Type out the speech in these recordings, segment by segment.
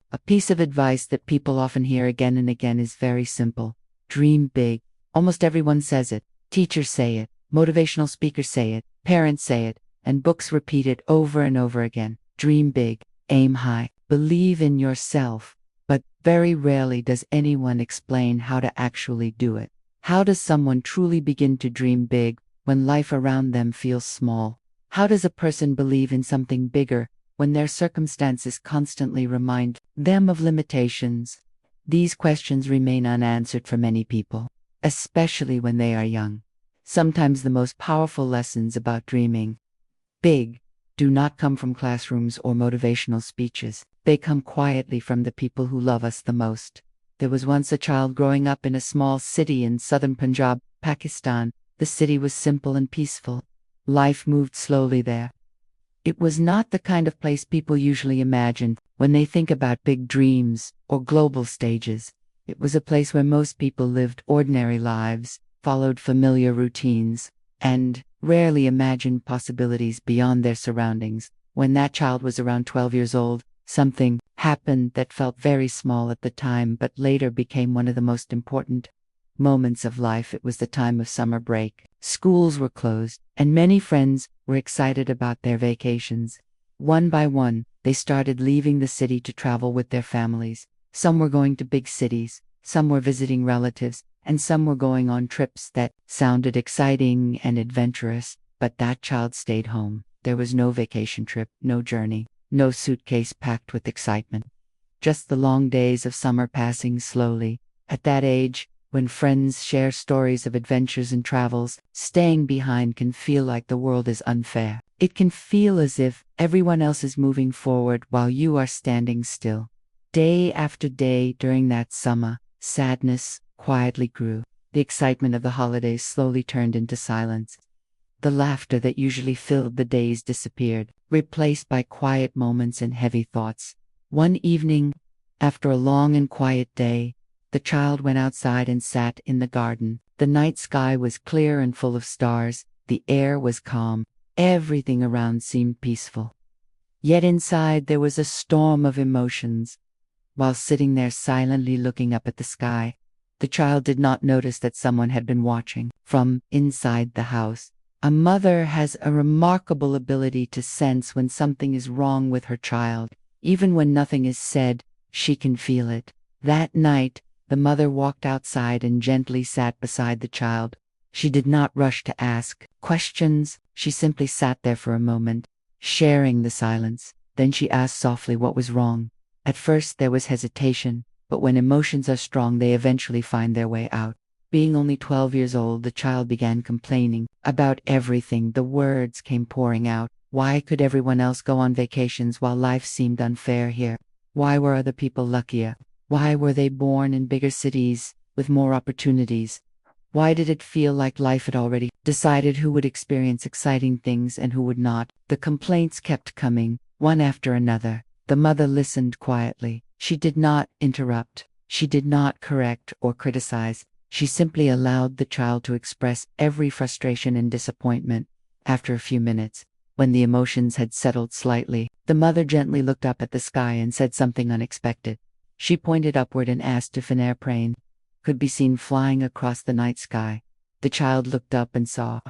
A piece of advice that people often hear again and again is very simple. Dream big. Almost everyone says it. Teachers say it. Motivational speakers say it. Parents say it. And books repeat it over and over again. Dream big. Aim high. Believe in yourself. But very rarely does anyone explain how to actually do it. How does someone truly begin to dream big when life around them feels small? How does a person believe in something bigger when their circumstances constantly remind them of limitations? These questions remain unanswered for many people, especially when they are young. Sometimes the most powerful lessons about dreaming big do not come from classrooms or motivational speeches. They come quietly from the people who love us the most. There was once a child growing up in a small city in southern Punjab, Pakistan. The city was simple and peaceful. Life moved slowly there. It was not the kind of place people usually imagine when they think about big dreams or global stages. It was a place where most people lived ordinary lives, followed familiar routines, and rarely imagined possibilities beyond their surroundings. When that child was around 12 years old, something happened that felt very small at the time but later became one of the most important moments of life. It was the time of summer break. Schools were closed, and many friends were excited about their vacations. One by one, they started leaving the city to travel with their families. Some were going to big cities, some were visiting relatives, and some were going on trips that sounded exciting and adventurous. But that child stayed home. There was no vacation trip, no journey, no suitcase packed with excitement. Just the long days of summer passing slowly. At that age, when friends share stories of adventures and travels, staying behind can feel like the world is unfair. It can feel as if everyone else is moving forward while you are standing still. Day after day during that summer, sadness quietly grew. The excitement of the holidays slowly turned into silence. The laughter that usually filled the days disappeared, replaced by quiet moments and heavy thoughts. One evening, after a long and quiet day, the child went outside and sat in the garden. The night sky was clear and full of stars. The air was calm. Everything around seemed peaceful. Yet inside there was a storm of emotions. While sitting there silently looking up at the sky, the child did not notice that someone had been watching from inside the house. A mother has a remarkable ability to sense when something is wrong with her child. Even when nothing is said, she can feel it. That night, the mother walked outside and gently sat beside the child. She did not rush to ask questions. She simply sat there for a moment, sharing the silence. Then she asked softly what was wrong. At first there was hesitation, but when emotions are strong, they eventually find their way out. Being only 12 years old, the child began complaining about everything. The words came pouring out. Why could everyone else go on vacations while life seemed unfair here? Why were other people luckier? Why were they born in bigger cities with more opportunities? Why did it feel like life had already decided who would experience exciting things and who would not? The complaints kept coming, one after another. The mother listened quietly. She did not interrupt. She did not correct or criticize. She simply allowed the child to express every frustration and disappointment. After a few minutes, when the emotions had settled slightly, the mother gently looked up at the sky and said something unexpected. She pointed upward and asked if an airplane could be seen flying across the night sky. The child looked up and saw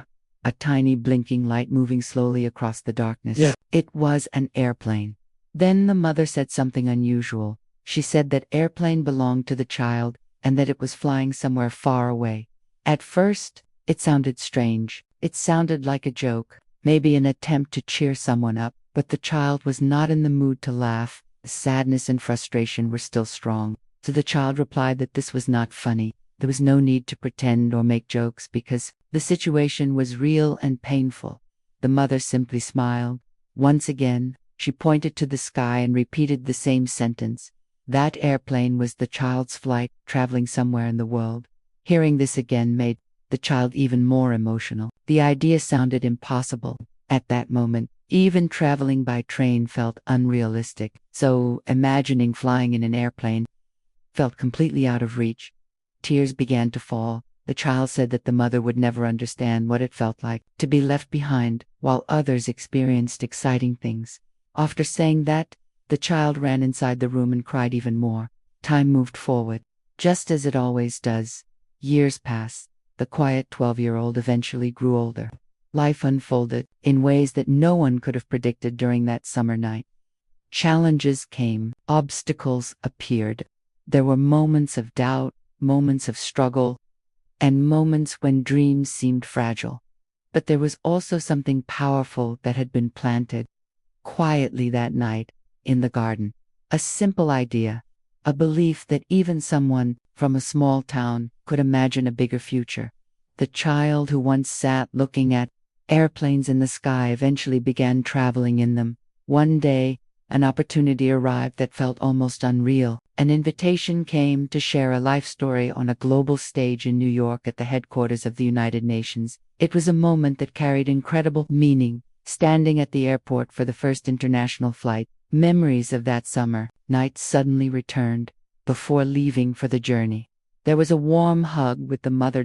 a tiny blinking light moving slowly across the darkness. Yeah. It was an airplane. Then the mother said something unusual. She said that airplane belonged to the child and that it was flying somewhere far away. At first, it sounded strange. It sounded like a joke, maybe an attempt to cheer someone up, but the child was not in the mood to laugh. The sadness and frustration were still strong. So the child replied that this was not funny. There was no need to pretend or make jokes because the situation was real and painful. The mother simply smiled. Once again, she pointed to the sky and repeated the same sentence. That airplane was the child's flight, traveling somewhere in the world. Hearing this again made the child even more emotional. The idea sounded impossible. At that moment, even traveling by train felt unrealistic. So imagining flying in an airplane felt completely out of reach. Tears began to fall. The child said that the mother would never understand what it felt like to be left behind while others experienced exciting things. After saying that, The child ran inside the room and cried even more. Time moved forward, just as it always does. Years passed. The quiet 12-year-old eventually grew older. Life unfolded in ways that no one could have predicted during that summer night. Challenges came, obstacles appeared. There were moments of doubt, moments of struggle, and moments when dreams seemed fragile. But there was also something powerful that had been planted quietly that night in the garden. A simple idea, a belief that even someone from a small town could imagine a bigger future. The child who once sat looking at airplanes in the sky eventually began traveling in them. One day, an opportunity arrived that felt almost unreal. An invitation came to share a life story on a global stage in New York at the headquarters of the United Nations. It was a moment that carried incredible meaning. Standing at the airport for the first international flight, memories of that summer night suddenly returned before leaving for the journey. There was a warm hug with the mother.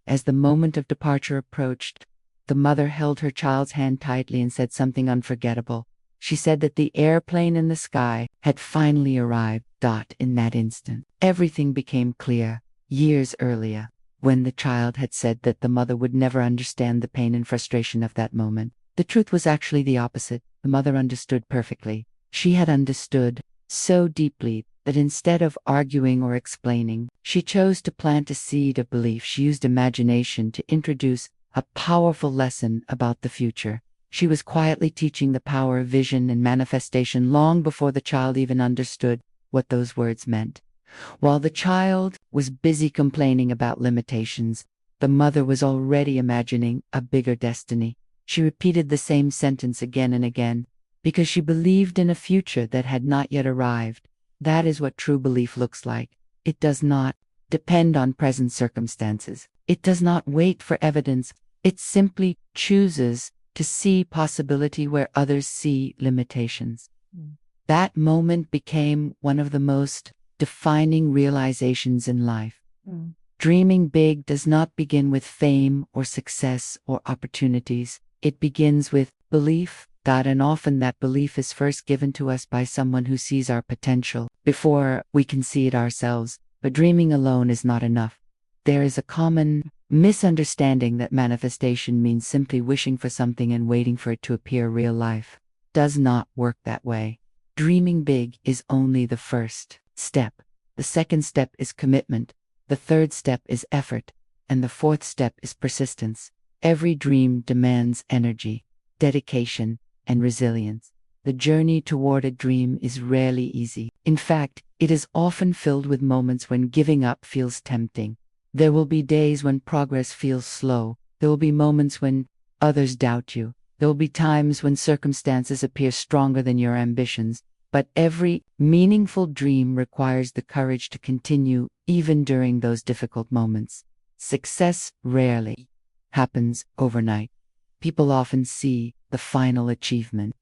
As the moment of departure approached, the mother held her child's hand tightly and said something unforgettable. She said that the airplane in the sky had finally arrived. In that instant, everything became clear. Years earlier, when the child had said that the mother would never understand the pain and frustration of that moment, the truth was actually the opposite. The mother understood perfectly. She had understood so deeply that instead of arguing or explaining, she chose to plant a seed of belief. She used imagination to introduce a powerful lesson about the future. She was quietly teaching the power of vision and manifestation long before the child even understood what those words meant. While the child was busy complaining about limitations, the mother was already imagining a bigger destiny. She repeated the same sentence again and again, because she believed in a future that had not yet arrived. That is what true belief looks like. It does not depend on present circumstances. It does not wait for evidence. It simply chooses to see possibility where others see limitations. That moment became one of the most defining realizations in life. Dreaming big does not begin with fame or success or opportunities. It begins with belief, and often that belief is first given to us by someone who sees our potential before we can see it ourselves. But dreaming alone is not enough. There is a common misunderstanding that manifestation means simply wishing for something and waiting for it to appear. Real life does not work that way. Dreaming big is only the first step. The second step is commitment. The third step is effort. And the fourth step is persistence. Every dream demands energy, dedication, and resilience. The journey toward a dream is rarely easy. In fact, it is often filled with moments when giving up feels tempting. There will be days when progress feels slow. There will be moments when others doubt you. There will be times when circumstances appear stronger than your ambitions. But every meaningful dream requires the courage to continue even during those difficult moments. Success rarely happens overnight. People often see the final achievement,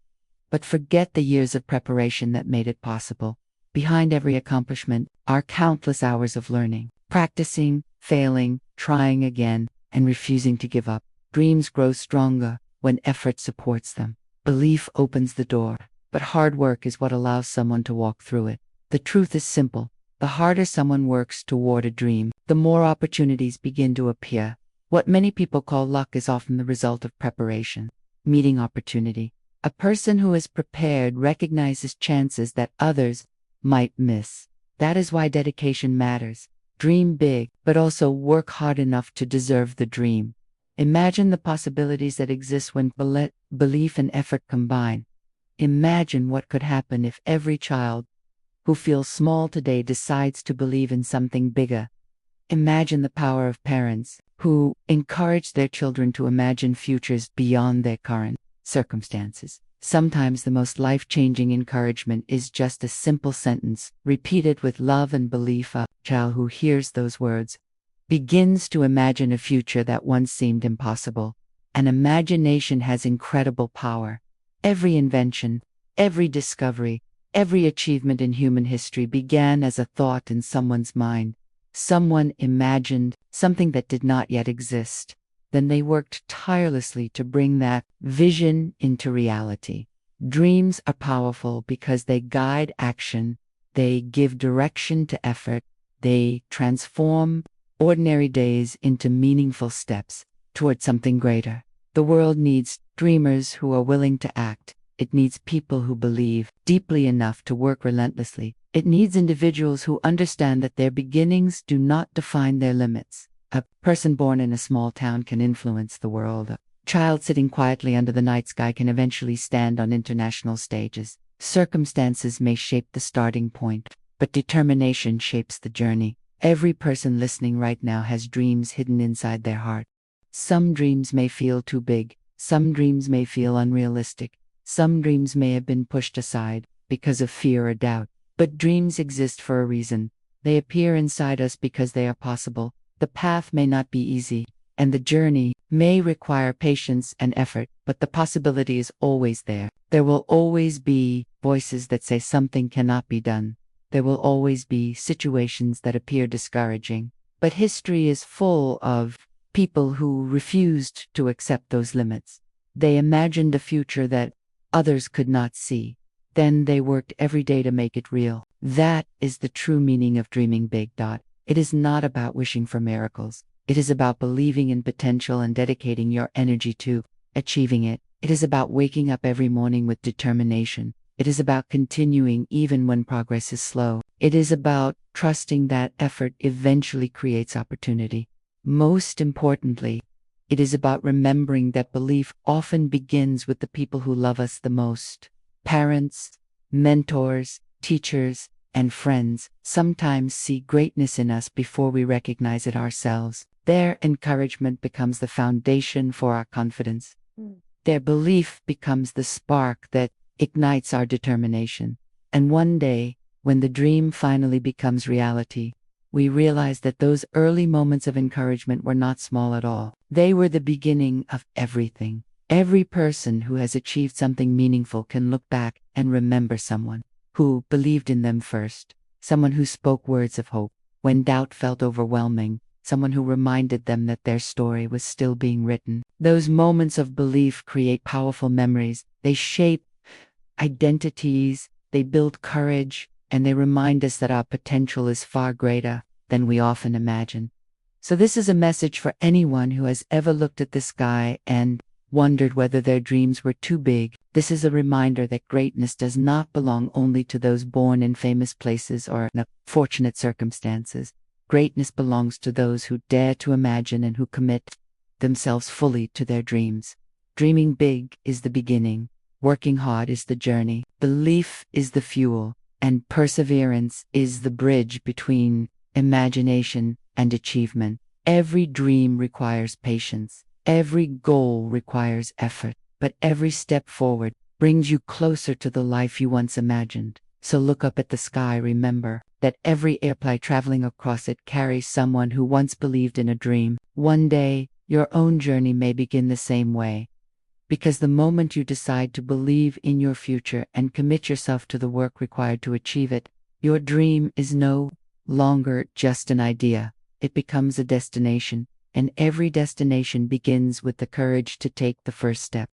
but forget the years of preparation that made it possible. Behind every accomplishment are countless hours of learning, practicing, failing, trying again, and refusing to give up. Dreams grow stronger when effort supports them. Belief opens the door, but hard work is what allows someone to walk through it. The truth is simple. The harder someone works toward a dream, the more opportunities begin to appear. What many people call luck is often the result of preparation, meeting opportunity. A person who is prepared recognizes chances that others might miss. That is why dedication matters. Dream big, but also work hard enough to deserve the dream. Imagine the possibilities that exist when belief and effort combine. Imagine what could happen if every child who feels small today decides to believe in something bigger. Imagine the power of parents who encourage their children to imagine futures beyond their current circumstances. Sometimes the most life-changing encouragement is just a simple sentence, repeated with love and belief. A child who hears those words begins to imagine a future that once seemed impossible. And imagination has incredible power. Every invention, every discovery, every achievement in human history began as a thought in someone's mind. Someone imagined something that did not yet exist. Then they worked tirelessly to bring that vision into reality. Dreams are powerful because they guide action, they give direction to effort, they transform ordinary days into meaningful steps toward something greater. The world needs dreamers who are willing to act. It needs people who believe deeply enough to work relentlessly. It needs individuals who understand that their beginnings do not define their limits. A person born in a small town can influence the world. A child sitting quietly under the night sky can eventually stand on international stages. Circumstances may shape the starting point, but determination shapes the journey. Every person listening right now has dreams hidden inside their heart. Some dreams may feel too big. Some dreams may feel unrealistic. Some dreams may have been pushed aside because of fear or doubt. But dreams exist for a reason. They appear inside us because they are possible. The path may not be easy, and the journey may require patience and effort, but the possibility is always there. There will always be voices that say something cannot be done. There will always be situations that appear discouraging. But history is full of people who refused to accept those limits. They imagined a future that others could not see. Then they worked every day to make it real. That is the true meaning of dreaming big. It is not about wishing for miracles. It is about believing in potential and dedicating your energy to achieving it. It is about waking up every morning with determination. It is about continuing even when progress is slow. It is about trusting that effort eventually creates opportunity. Most importantly, it is about remembering that belief often begins with the people who love us the most. Parents, mentors, teachers, and friends sometimes see greatness in us before we recognize it ourselves. Their encouragement becomes the foundation for our confidence. Their belief becomes the spark that ignites our determination. And one day, when the dream finally becomes reality, we realize that those early moments of encouragement were not small at all. They were the beginning of everything. Every person who has achieved something meaningful can look back and remember someone who believed in them first, someone who spoke words of hope when doubt felt overwhelming, someone who reminded them that their story was still being written. Those moments of belief create powerful memories. They shape identities, they build courage, and they remind us that our potential is far greater than we often imagine. So this is a message for anyone who has ever looked at the sky and wondered whether their dreams were too big. This is a reminder that greatness does not belong only to those born in famous places or in fortunate circumstances. Greatness belongs to those who dare to imagine and who commit themselves fully to their dreams. Dreaming big is the beginning. Working hard is the journey. Belief is the fuel. And perseverance is the bridge between imagination and achievement. Every dream requires patience. Every goal requires effort. But every step forward brings you closer to the life you once imagined. So look up at the sky. Remember that every airplane traveling across it carries someone who once believed in a dream. One day, your own journey may begin the same way. Because the moment you decide to believe in your future and commit yourself to the work required to achieve it, your dream is no longer just an idea. It becomes a destination, and every destination begins with the courage to take the first step.